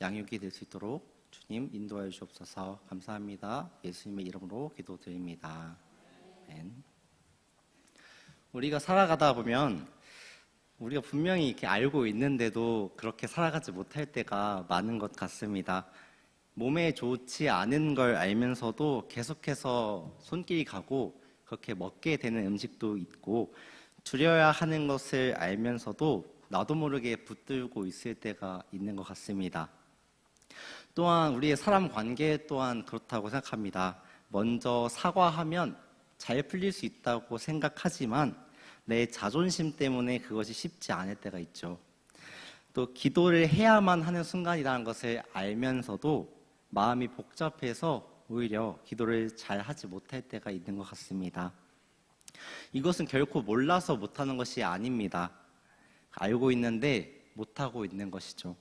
양육이 될 수 있도록 주님 인도하여 주옵소서. 감사합니다. 예수님의 이름으로 기도드립니다. 아멘. 우리가 살아가다 보면 우리가 분명히 이렇게 알고 있는데도 그렇게 살아가지 못할 때가 많은 것 같습니다. 몸에 좋지 않은 걸 알면서도 계속해서 손길이 가고 그렇게 먹게 되는 음식도 있고, 줄여야 하는 것을 알면서도 나도 모르게 붙들고 있을 때가 있는 것 같습니다. 또한 우리의 사람 관계 또한 그렇다고 생각합니다. 먼저 사과하면 잘 풀릴 수 있다고 생각하지만 내 자존심 때문에 그것이 쉽지 않을 때가 있죠. 또 기도를 해야만 하는 순간이라는 것을 알면서도 마음이 복잡해서 오히려 기도를 잘 하지 못할 때가 있는 것 같습니다. 이것은 결코 몰라서 못하는 것이 아닙니다. 알고 있는데 못하고 있는 것이죠.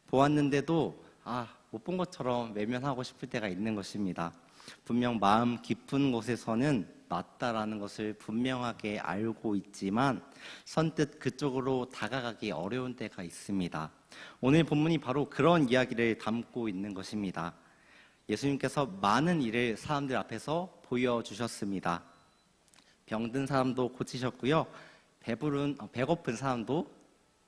보았는데도 못 본 것처럼 외면하고 싶을 때가 있는 것입니다. 분명 마음 깊은 곳에서는 맞다라는 것을 분명하게 알고 있지만 선뜻 그쪽으로 다가가기 어려운 때가 있습니다. 오늘 본문이 바로 그런 이야기를 담고 있는 것입니다. 예수님께서 많은 일을 사람들 앞에서 보여주셨습니다. 병든 사람도 고치셨고요, 배고픈 사람도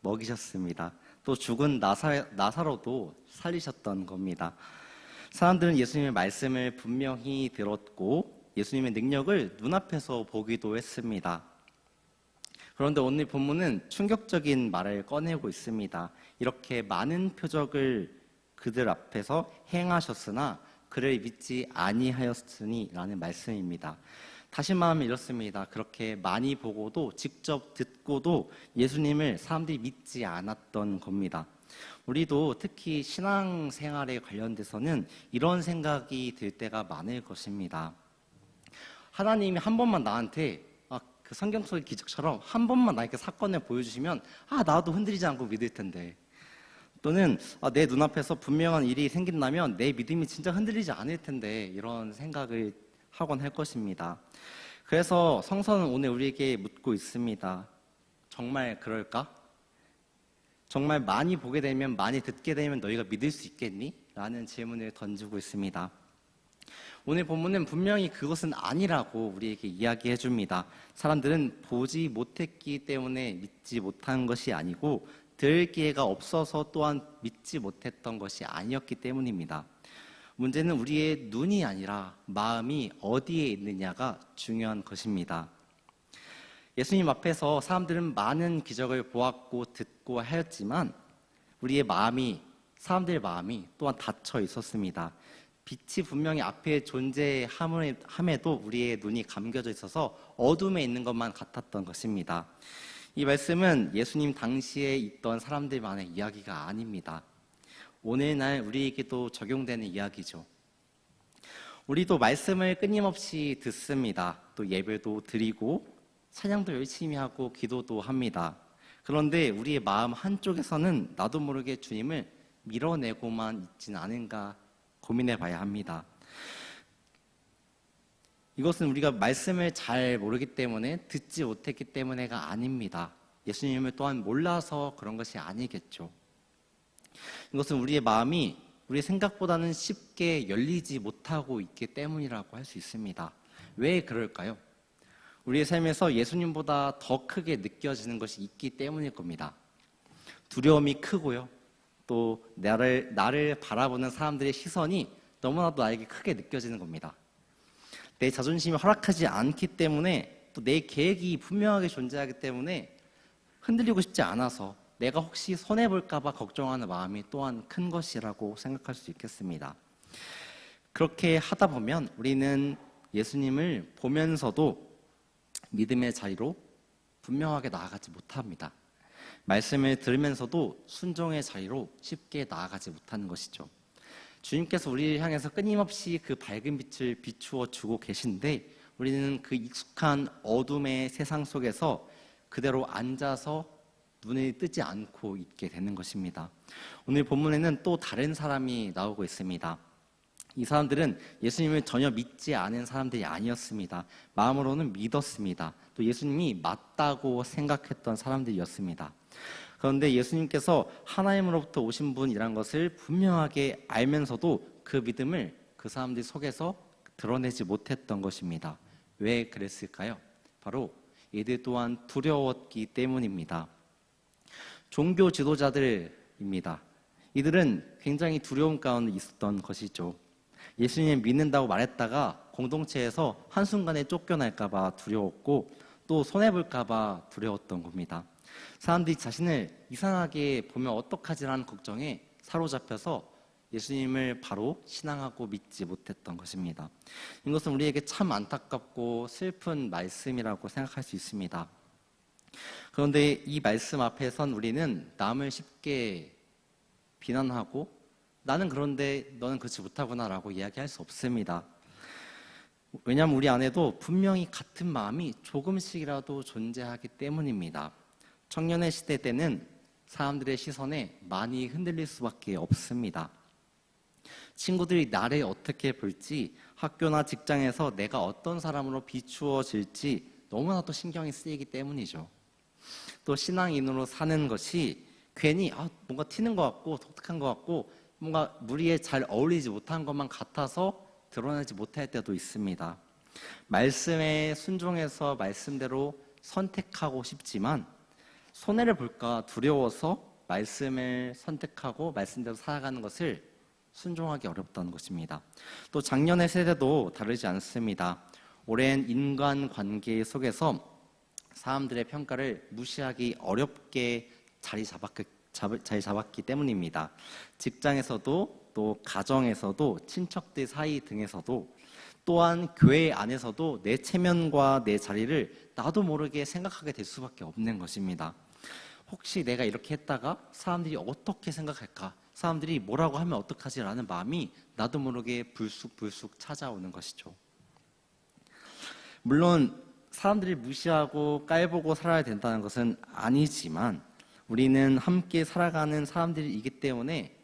먹이셨습니다. 또 죽은 나사로도 살리셨던 겁니다. 사람들은 예수님의 말씀을 분명히 들었고 예수님의 능력을 눈앞에서 보기도 했습니다. 그런데 오늘 본문은 충격적인 말을 꺼내고 있습니다. 이렇게 많은 표적을 그들 앞에서 행하셨으나 그를 믿지 아니하였으니 라는 말씀입니다. 다시 말하면 이렇습니다. 그렇게 많이 보고도 직접 듣고도 예수님을 사람들이 믿지 않았던 겁니다. 우리도 특히 신앙생활에 관련돼서는 이런 생각이 들 때가 많을 것입니다. 하나님이 한 번만 나한테 그 성경 속의 기적처럼 한 번만 나에게 사건을 보여주시면 나도 흔들리지 않고 믿을 텐데, 또는 내 눈앞에서 분명한 일이 생긴다면 내 믿음이 진짜 흔들리지 않을 텐데, 이런 생각을 하곤 할 것입니다. 그래서 성서는 오늘 우리에게 묻고 있습니다. 정말 그럴까? 정말 많이 보게 되면, 많이 듣게 되면 너희가 믿을 수 있겠니? 라는 질문을 던지고 있습니다. 오늘 본문은 분명히 그것은 아니라고 우리에게 이야기해 줍니다. 사람들은 보지 못했기 때문에 믿지 못한 것이 아니고 들을 기회가 없어서 또한 믿지 못했던 것이 아니었기 때문입니다. 문제는 우리의 눈이 아니라 마음이 어디에 있느냐가 중요한 것입니다. 예수님 앞에서 사람들은 많은 기적을 보았고 듣고 하였지만 우리의 마음이, 사람들의 마음이 또한 닫혀 있었습니다. 빛이 분명히 앞에 존재함에도 우리의 눈이 감겨져 있어서 어둠에 있는 것만 같았던 것입니다. 이 말씀은 예수님 당시에 있던 사람들만의 이야기가 아닙니다. 오늘날 우리에게도 적용되는 이야기죠. 우리도 말씀을 끊임없이 듣습니다. 또 예배도 드리고 찬양도 열심히 하고 기도도 합니다. 그런데 우리의 마음 한쪽에서는 나도 모르게 주님을 밀어내고만 있진 않은가 고민해 봐야 합니다. 이것은 우리가 말씀을 잘 모르기 때문에, 듣지 못했기 때문에가 아닙니다. 예수님을 또한 몰라서 그런 것이 아니겠죠. 이것은 우리의 마음이 우리의 생각보다는 쉽게 열리지 못하고 있기 때문이라고 할 수 있습니다. 왜 그럴까요? 우리의 삶에서 예수님보다 더 크게 느껴지는 것이 있기 때문일 겁니다. 두려움이 크고요, 또 나를 바라보는 사람들의 시선이 너무나도 나에게 크게 느껴지는 겁니다. 내 자존심이 허락하지 않기 때문에, 또 내 계획이 분명하게 존재하기 때문에 흔들리고 싶지 않아서 내가 혹시 손해볼까 봐 걱정하는 마음이 또한 큰 것이라고 생각할 수 있겠습니다. 그렇게 하다 보면 우리는 예수님을 보면서도 믿음의 자리로 분명하게 나아가지 못합니다. 말씀을 들으면서도 순종의 자리로 쉽게 나아가지 못하는 것이죠. 주님께서 우리를 향해서 끊임없이 그 밝은 빛을 비추어 주고 계신데 우리는 그 익숙한 어둠의 세상 속에서 그대로 앉아서 눈을 뜨지 않고 있게 되는 것입니다. 오늘 본문에는 또 다른 사람이 나오고 있습니다. 이 사람들은 예수님을 전혀 믿지 않은 사람들이 아니었습니다. 마음으로는 믿었습니다. 또 예수님이 맞다고 생각했던 사람들이었습니다. 그런데 예수님께서 하나님으로부터 오신 분이란 것을 분명하게 알면서도 그 믿음을 그 사람들 속에서 드러내지 못했던 것입니다. 왜 그랬을까요? 바로 이들 또한 두려웠기 때문입니다. 종교 지도자들입니다. 이들은 굉장히 두려움 가운데 있었던 것이죠. 예수님 믿는다고 말했다가 공동체에서 한순간에 쫓겨날까봐 두려웠고 또 손해볼까봐 두려웠던 겁니다. 사람들이 자신을 이상하게 보면 어떡하지라는 걱정에 사로잡혀서 예수님을 바로 신앙하고 믿지 못했던 것입니다. 이것은 우리에게 참 안타깝고 슬픈 말씀이라고 생각할 수 있습니다. 그런데 이 말씀 앞에선 우리는 남을 쉽게 비난하고 나는 그런데 너는 그렇지 못하구나 라고 이야기할 수 없습니다. 왜냐하면 우리 안에도 분명히 같은 마음이 조금씩이라도 존재하기 때문입니다. 청년의 시대 때는 사람들의 시선에 많이 흔들릴 수밖에 없습니다. 친구들이 나를 어떻게 볼지, 학교나 직장에서 내가 어떤 사람으로 비추어질지 너무나도 신경이 쓰이기 때문이죠. 또 신앙인으로 사는 것이 괜히 뭔가 튀는 것 같고 독특한 것 같고 뭔가 무리에 잘 어울리지 못한 것만 같아서 드러내지 못할 때도 있습니다. 말씀에 순종해서 말씀대로 선택하고 싶지만 손해를 볼까 두려워서 말씀을 선택하고 말씀대로 살아가는 것을 순종하기 어렵다는 것입니다. 또 작년의 세대도 다르지 않습니다. 오랜 인간관계 속에서 사람들의 평가를 무시하기 어렵게 자리 잡았기 때문입니다. 직장에서도 또 가정에서도 친척들 사이 등에서도 또한 교회 안에서도 내 체면과 내 자리를 나도 모르게 생각하게 될 수밖에 없는 것입니다. 혹시 내가 이렇게 했다가 사람들이 어떻게 생각할까? 사람들이 뭐라고 하면 어떡하지라는 마음이 나도 모르게 불쑥불쑥 찾아오는 것이죠. 물론 사람들이 무시하고 깔보고 살아야 된다는 것은 아니지만 우리는 함께 살아가는 사람들이기 때문에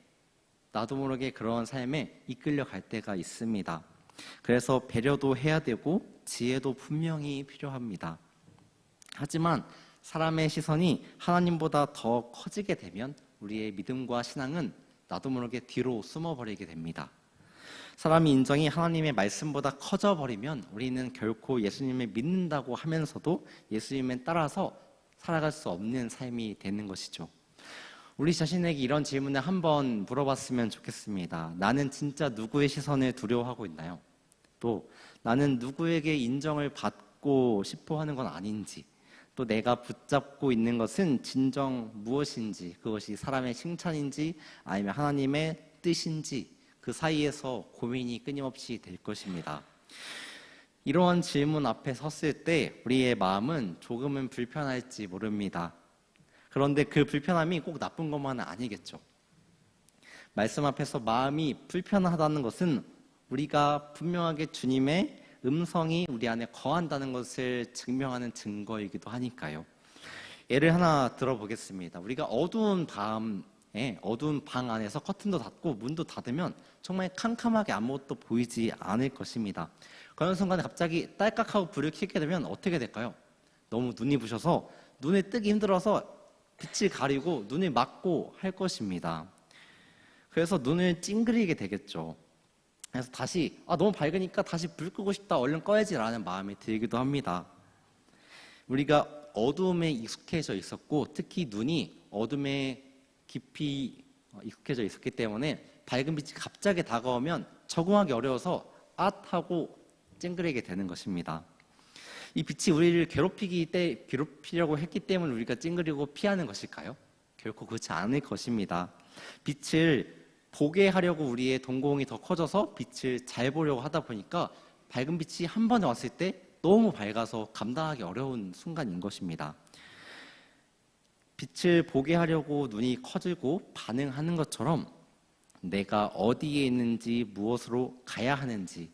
나도 모르게 그런 삶에 이끌려 갈 때가 있습니다. 그래서 배려도 해야 되고 지혜도 분명히 필요합니다. 하지만 사람의 시선이 하나님보다 더 커지게 되면 우리의 믿음과 신앙은 나도 모르게 뒤로 숨어버리게 됩니다. 사람의 인정이 하나님의 말씀보다 커져버리면 우리는 결코 예수님을 믿는다고 하면서도 예수님에 따라서 살아갈 수 없는 삶이 되는 것이죠. 우리 자신에게 이런 질문을 한번 물어봤으면 좋겠습니다. 나는 진짜 누구의 시선을 두려워하고 있나요? 또 나는 누구에게 인정을 받고 싶어 하는 건 아닌지, 또 내가 붙잡고 있는 것은 진정 무엇인지, 그것이 사람의 칭찬인지 아니면 하나님의 뜻인지 그 사이에서 고민이 끊임없이 될 것입니다. 이러한 질문 앞에 섰을 때 우리의 마음은 조금은 불편할지 모릅니다. 그런데 그 불편함이 꼭 나쁜 것만은 아니겠죠. 말씀 앞에서 마음이 불편하다는 것은 우리가 분명하게 주님의 음성이 우리 안에 거한다는 것을 증명하는 증거이기도 하니까요. 예를 하나 들어보겠습니다. 우리가 어두운 밤에 어두운 방 안에서 커튼도 닫고 문도 닫으면 정말 캄캄하게 아무것도 보이지 않을 것입니다. 그런 순간에 갑자기 딸깍하고 불을 켜게 되면 어떻게 될까요? 너무 눈이 부셔서 눈을 뜨기 힘들어서 빛을 가리고 눈을 막고 할 것입니다. 그래서 눈을 찡그리게 되겠죠. 그래서 다시 너무 밝으니까 다시 불 끄고 싶다, 얼른 꺼야지라는 마음이 들기도 합니다. 우리가 어두움에 익숙해져 있었고 특히 눈이 어둠에 깊이 익숙해져 있었기 때문에 밝은 빛이 갑자기 다가오면 적응하기 어려워서 하고 찡그리게 되는 것입니다. 이 빛이 우리를 괴롭히려고 했기 때문에 우리가 찡그리고 피하는 것일까요? 결코 그렇지 않을 것입니다. 빛을 보게 하려고 우리의 동공이 더 커져서 빛을 잘 보려고 하다 보니까 밝은 빛이 한 번에 왔을 때 너무 밝아서 감당하기 어려운 순간인 것입니다. 빛을 보게 하려고 눈이 커지고 반응하는 것처럼 내가 어디에 있는지 무엇으로 가야 하는지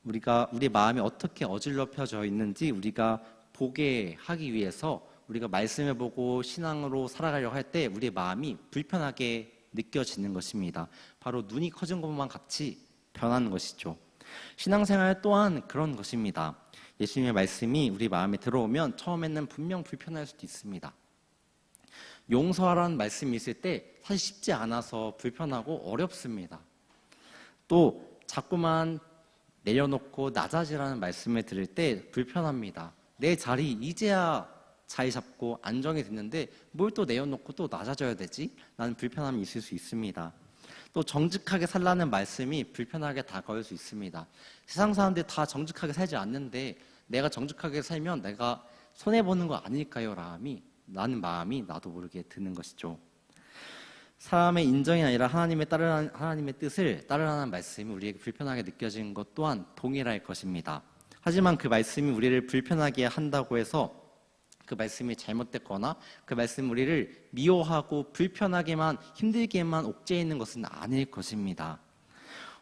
우리 마음이 어떻게 어질러펴져 있는지 우리가 보게 하기 위해서 우리가 말씀을 보고 신앙으로 살아가려고 할 때 우리의 마음이 불편하게 느껴지는 것입니다. 바로 눈이 커진 것만 같이 변하는 것이죠. 신앙생활 또한 그런 것입니다. 예수님의 말씀이 우리 마음에 들어오면 처음에는 분명 불편할 수도 있습니다. 용서하라는 말씀이 있을 때 사실 쉽지 않아서 불편하고 어렵습니다. 또 자꾸만 내려놓고 낮아지라는 말씀을 들을 때 불편합니다. 내 자리 이제야 자리 잡고 안정이 됐는데 뭘 또 내려놓고 또 낮아져야 되지? 라는 불편함이 있을 수 있습니다. 또 정직하게 살라는 말씀이 불편하게 다가올 수 있습니다. 세상 사람들이 다 정직하게 살지 않는데 내가 정직하게 살면 내가 손해보는 거 아닐까요? 라는 마음이 나도 모르게 드는 것이죠. 사람의 인정이 아니라 하나님의 뜻을 따르라는 말씀이 우리에게 불편하게 느껴지는 것 또한 동일할 것입니다. 하지만 그 말씀이 우리를 불편하게 한다고 해서 그 말씀이 잘못됐거나 그 말씀이 우리를 미워하고 불편하게만 힘들게만 옥죄해 있는 것은 아닐 것입니다.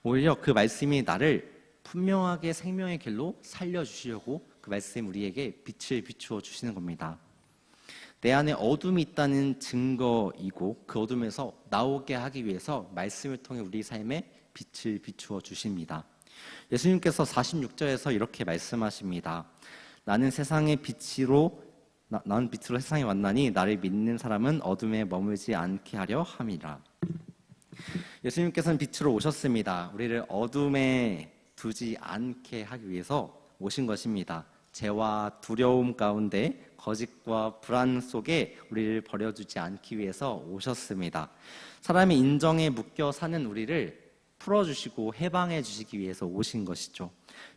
오히려 그 말씀이 나를 분명하게 생명의 길로 살려주시려고 그 말씀이 우리에게 빛을 비추어 주시는 겁니다. 내 안에 어둠이 있다는 증거이고 그 어둠에서 나오게 하기 위해서 말씀을 통해 우리 삶에 빛을 비추어 주십니다. 예수님께서 46절에서 이렇게 말씀하십니다. 나는 빛으로 세상에 왔나니 나를 믿는 사람은 어둠에 머물지 않게 하려 함이라. 예수님께서는 빛으로 오셨습니다. 우리를 어둠에 두지 않게 하기 위해서 오신 것입니다. 죄와 두려움 가운데 거짓과 불안 속에 우리를 버려두지 않기 위해서 오셨습니다. 사람의 인정에 묶여 사는 우리를 풀어주시고 해방해 주시기 위해서 오신 것이죠.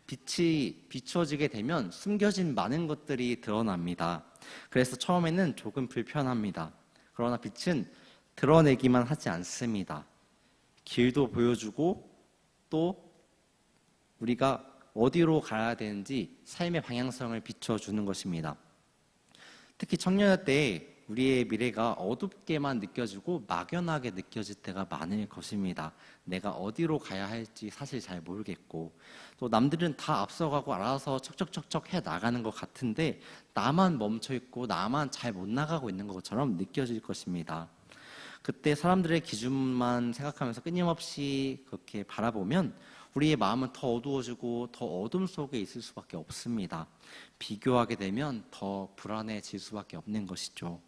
빛이 비추어지게 되면 숨겨진 많은 것들이 드러납니다. 그래서 처음에는 조금 불편합니다. 그러나 빛은 드러내기만 하지 않습니다. 길도 보여주고 또 우리가 어디로 가야 되는지 삶의 방향성을 비춰주는 것입니다. 특히 청년일 때 우리의 미래가 어둡게만 느껴지고 막연하게 느껴질 때가 많을 것입니다. 내가 어디로 가야 할지 사실 잘 모르겠고 또 남들은 다 앞서가고 알아서 척척척척 해 나가는 것 같은데 나만 멈춰있고 나만 잘 못 나가고 있는 것처럼 느껴질 것입니다. 그때 사람들의 기준만 생각하면서 끊임없이 그렇게 바라보면 우리의 마음은 더 어두워지고 더 어둠 속에 있을 수밖에 없습니다. 비교하게 되면 더 불안해질 수밖에 없는 것이죠.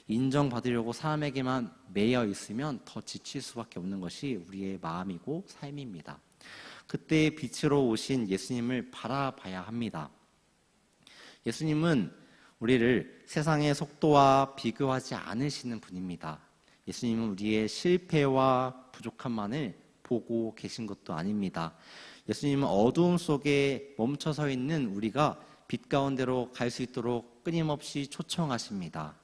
인정받으려고 사람에게만 매여 있으면 더 지칠 수밖에 없는 것이 우리의 마음이고 삶입니다. 그때 빛으로 오신 예수님을 바라봐야 합니다. 예수님은 우리를 세상의 속도와 비교하지 않으시는 분입니다. 예수님은 우리의 실패와 부족함만을 보고 계신 것도 아닙니다. 예수님은 어두움 속에 멈춰서 있는 우리가 빛 가운데로 갈 수 있도록 끊임없이 초청하십니다.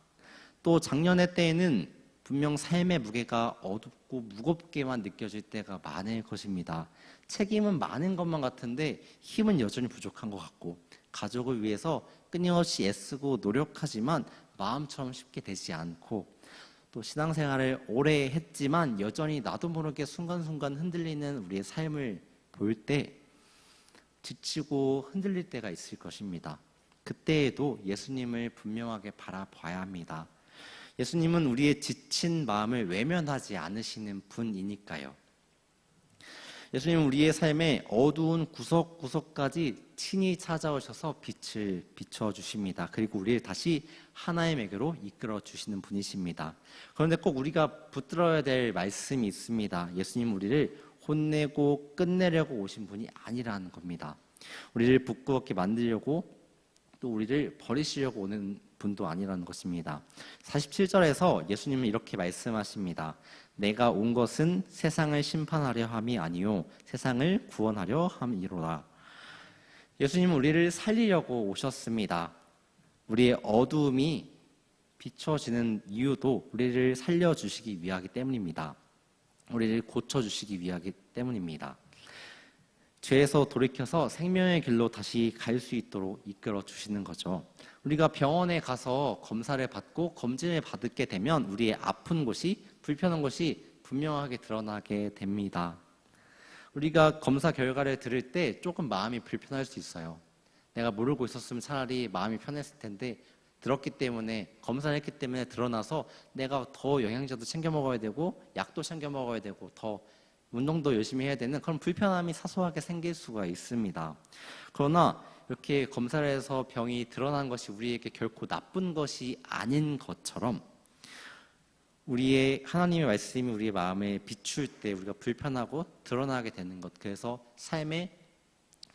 또 작년의 때에는 분명 삶의 무게가 어둡고 무겁게만 느껴질 때가 많을 것입니다. 책임은 많은 것만 같은데 힘은 여전히 부족한 것 같고 가족을 위해서 끊임없이 애쓰고 노력하지만 마음처럼 쉽게 되지 않고 또 신앙생활을 오래 했지만 여전히 나도 모르게 순간순간 흔들리는 우리의 삶을 볼 때 지치고 흔들릴 때가 있을 것입니다. 그때에도 예수님을 분명하게 바라봐야 합니다. 예수님은 우리의 지친 마음을 외면하지 않으시는 분이니까요. 예수님은 우리의 삶의 어두운 구석구석까지 친히 찾아오셔서 빛을 비춰주십니다. 그리고 우리를 다시 하나의 매개로 이끌어 주시는 분이십니다. 그런데 꼭 우리가 붙들어야 될 말씀이 있습니다. 예수님은 우리를 혼내고 끝내려고 오신 분이 아니라는 겁니다. 우리를 부끄럽게 만들려고 또 우리를 버리시려고 오는 분도 아니라는 것입니다. 47절에서 예수님은 이렇게 말씀하십니다. 내가 온 것은 세상을 심판하려 함이 아니요 세상을 구원하려 함이로라. 예수님은 우리를 살리려고 오셨습니다. 우리의 어두움이 비춰지는 이유도 우리를 살려주시기 위하기 때문입니다. 우리를 고쳐주시기 위하기 때문입니다. 죄에서 돌이켜서 생명의 길로 다시 갈 수 있도록 이끌어 주시는 거죠. 우리가 병원에 가서 검사를 받고 검진을 받게 되면 우리의 아픈 곳이 불편한 곳이 분명하게 드러나게 됩니다. 우리가 검사 결과를 들을 때 조금 마음이 불편할 수 있어요. 내가 모르고 있었으면 차라리 마음이 편했을 텐데 들었기 때문에 검사를 했기 때문에 드러나서 내가 더 영양제도 챙겨 먹어야 되고 약도 챙겨 먹어야 되고 더 운동도 열심히 해야 되는 그런 불편함이 사소하게 생길 수가 있습니다. 그러나 이렇게 검사를 해서 병이 드러난 것이 우리에게 결코 나쁜 것이 아닌 것처럼 우리의 하나님의 말씀이 우리의 마음에 비출 때 우리가 불편하고 드러나게 되는 것, 그래서 삶에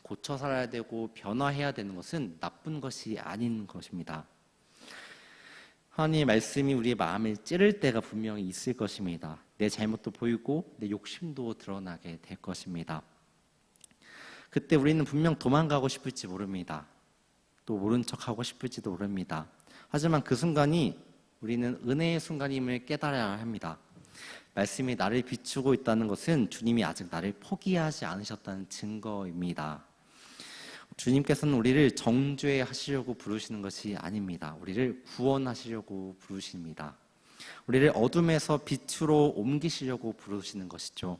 고쳐 살아야 되고 변화해야 되는 것은 나쁜 것이 아닌 것입니다. 하나님의 말씀이 우리의 마음을 찌를 때가 분명히 있을 것입니다. 내 잘못도 보이고 내 욕심도 드러나게 될 것입니다. 그때 우리는 분명 도망가고 싶을지 모릅니다. 또 모른 척하고 싶을지도 모릅니다. 하지만 그 순간이 우리는 은혜의 순간임을 깨달아야 합니다. 말씀이 나를 비추고 있다는 것은 주님이 아직 나를 포기하지 않으셨다는 증거입니다. 주님께서는 우리를 정죄하시려고 부르시는 것이 아닙니다. 우리를 구원하시려고 부르십니다. 우리를 어둠에서 빛으로 옮기시려고 부르시는 것이죠.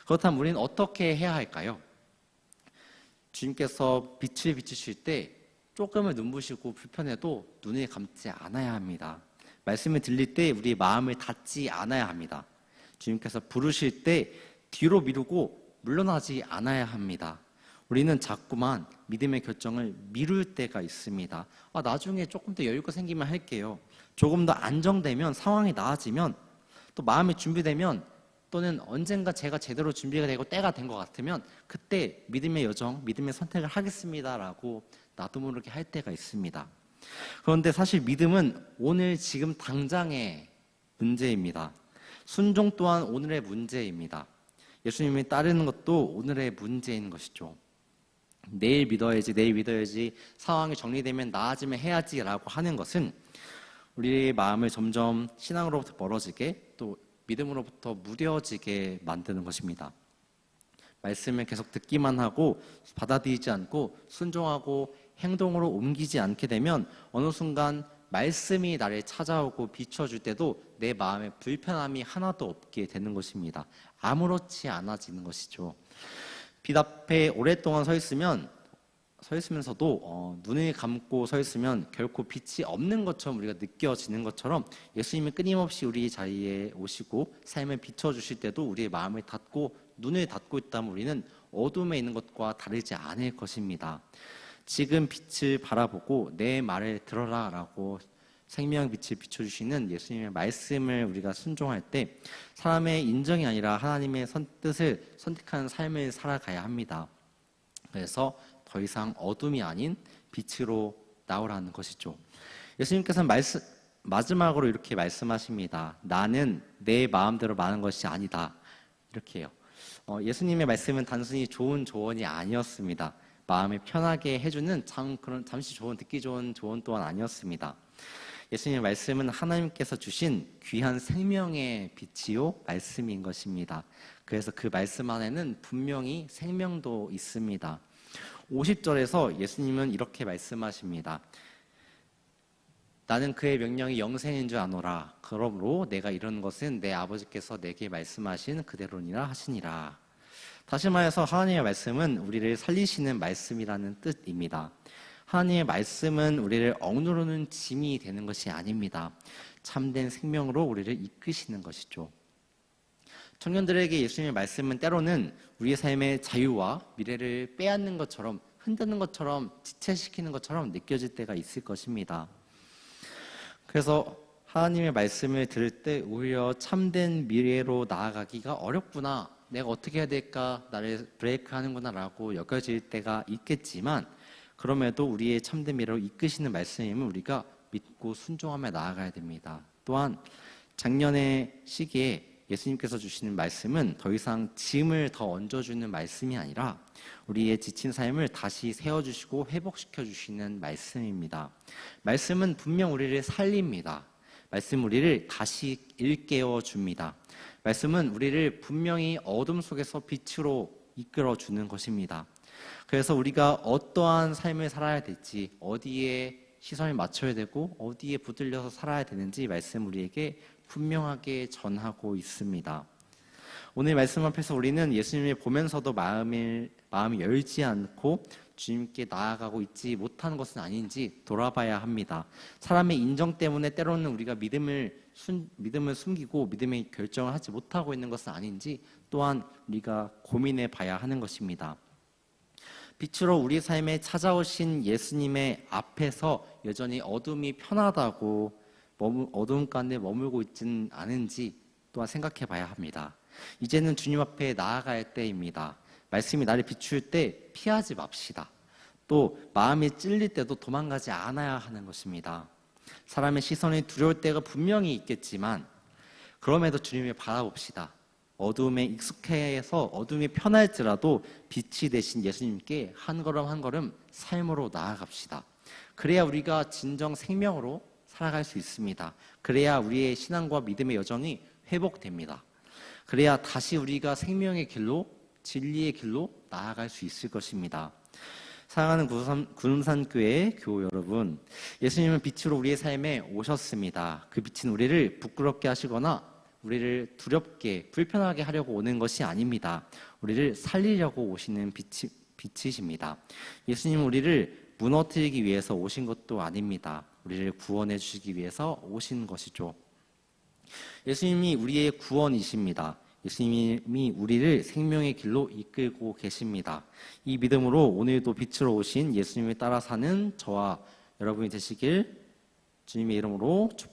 그렇다면 우리는 어떻게 해야 할까요? 주님께서 빛을 비추실 때 조금은 눈부시고 불편해도 눈을 감지 않아야 합니다. 말씀을 들릴 때 우리 마음을 닫지 않아야 합니다. 주님께서 부르실 때 뒤로 미루고 물러나지 않아야 합니다. 우리는 자꾸만 믿음의 결정을 미룰 때가 있습니다. 나중에 조금 더 여유가 생기면 할게요. 조금 더 안정되면, 상황이 나아지면, 또 마음이 준비되면, 또는 언젠가 제가 제대로 준비가 되고 때가 된 것 같으면 그때 믿음의 여정, 믿음의 선택을 하겠습니다라고 나도 모르게 할 때가 있습니다. 그런데 사실 믿음은 오늘 지금 당장의 문제입니다. 순종 또한 오늘의 문제입니다. 예수님을 따르는 것도 오늘의 문제인 것이죠. 내일 믿어야지, 상황이 정리되면 나아지면 해야지라고 하는 것은 우리의 마음을 점점 신앙으로부터 멀어지게, 또 믿음으로부터 무뎌지게 만드는 것입니다. 말씀을 계속 듣기만 하고 받아들이지 않고 순종하고 행동으로 옮기지 않게 되면 어느 순간 말씀이 나를 찾아오고 비춰줄 때도 내 마음에 불편함이 하나도 없게 되는 것입니다. 아무렇지 않아지는 것이죠. 빛 앞에 오랫동안 서 있으면서도 눈을 감고 서 있으면 결코 빛이 없는 것처럼 우리가 느껴지는 것처럼 예수님이 끊임없이 우리 자리에 오시고 삶을 비춰주실 때도 우리의 마음을 닫고 눈을 닫고 있다면 우리는 어둠에 있는 것과 다르지 않을 것입니다. 지금 빛을 바라보고 내 말을 들어라 라고 생명 빛을 비춰주시는 예수님의 말씀을 우리가 순종할 때 사람의 인정이 아니라 하나님의 뜻을 선택하는 삶을 살아가야 합니다. 그래서 더 이상 어둠이 아닌 빛으로 나오라는 것이죠. 예수님께서는 마지막으로 이렇게 말씀하십니다. 나는 내 마음대로 마는 것이 아니다. 이렇게 해요. 예수님의 말씀은 단순히 좋은 조언이 아니었습니다. 마음을 편하게 해주는 잠시 듣기 좋은 조언 또한 아니었습니다. 예수님의 말씀은 하나님께서 주신 귀한 생명의 빛이요 말씀인 것입니다. 그래서 그 말씀 안에는 분명히 생명도 있습니다. 50절에서 예수님은 이렇게 말씀하십니다. 나는 그의 명령이 영생인 줄 아노라. 그러므로 내가 이런 것은 내 아버지께서 내게 말씀하신 그대로니라 하시니라. 다시 말해서 하나님의 말씀은 우리를 살리시는 말씀이라는 뜻입니다. 하나님의 말씀은 우리를 억누르는 짐이 되는 것이 아닙니다. 참된 생명으로 우리를 이끄시는 것이죠. 청년들에게 예수님의 말씀은 때로는 우리의 삶의 자유와 미래를 빼앗는 것처럼, 흔드는 것처럼, 지체시키는 것처럼 느껴질 때가 있을 것입니다. 그래서 하나님의 말씀을 들을 때 오히려 참된 미래로 나아가기가 어렵구나, 내가 어떻게 해야 될까, 나를 브레이크하는구나 라고 여겨질 때가 있겠지만, 그럼에도 우리의 참된 미래로 이끄시는 말씀임을 우리가 믿고 순종하며 나아가야 됩니다. 또한 작년의 시기에 예수님께서 주시는 말씀은 더 이상 짐을 더 얹어주는 말씀이 아니라 우리의 지친 삶을 다시 세워주시고 회복시켜주시는 말씀입니다. 말씀은 분명 우리를 살립니다. 말씀은 우리를 다시 일깨워줍니다. 말씀은 우리를 분명히 어둠 속에서 빛으로 이끌어주는 것입니다. 그래서 우리가 어떠한 삶을 살아야 될지, 어디에 시선을 맞춰야 되고 어디에 붙들려서 살아야 되는지 말씀 우리에게 분명하게 전하고 있습니다. 오늘 말씀 앞에서 우리는 예수님을 보면서도 마음이 열지 않고 주님께 나아가고 있지 못하는 것은 아닌지 돌아봐야 합니다. 사람의 인정 때문에 때로는 우리가 믿음을 숨기고 믿음의 결정을 하지 못하고 있는 것은 아닌지 또한 우리가 고민해 봐야 하는 것입니다. 빛으로 우리 삶에 찾아오신 예수님의 앞에서 여전히 어둠이 편하다고 어두운 가운데 머물고 있지는 않은지 또한 생각해 봐야 합니다. 이제는 주님 앞에 나아갈 때입니다. 말씀이 나를 비출 때 피하지 맙시다. 또 마음이 찔릴 때도 도망가지 않아야 하는 것입니다. 사람의 시선이 두려울 때가 분명히 있겠지만 그럼에도 주님을 바라봅시다. 어둠에 익숙해서 어둠이 편할지라도 빛이 되신 예수님께 한 걸음 한 걸음 삶으로 나아갑시다. 그래야 우리가 진정 생명으로 살아갈 수 있습니다. 그래야 우리의 신앙과 믿음의 여정이 회복됩니다. 그래야 다시 우리가 생명의 길로, 진리의 길로 나아갈 수 있을 것입니다. 사랑하는 구름산교회 교우 여러분, 예수님은 빛으로 우리의 삶에 오셨습니다. 그 빛은 우리를 부끄럽게 하시거나 우리를 두렵게, 불편하게 하려고 오는 것이 아닙니다. 우리를 살리려고 오시는 빛이십니다. 예수님은 우리를 무너뜨리기 위해서 오신 것도 아닙니다. 우리를 구원해 주시기 위해서 오신 것이죠. 예수님이 우리의 구원이십니다. 예수님이 우리를 생명의 길로 이끌고 계십니다. 이 믿음으로 오늘도 빛으로 오신 예수님을 따라 사는 저와 여러분이 되시길 주님의 이름으로 축복합니다.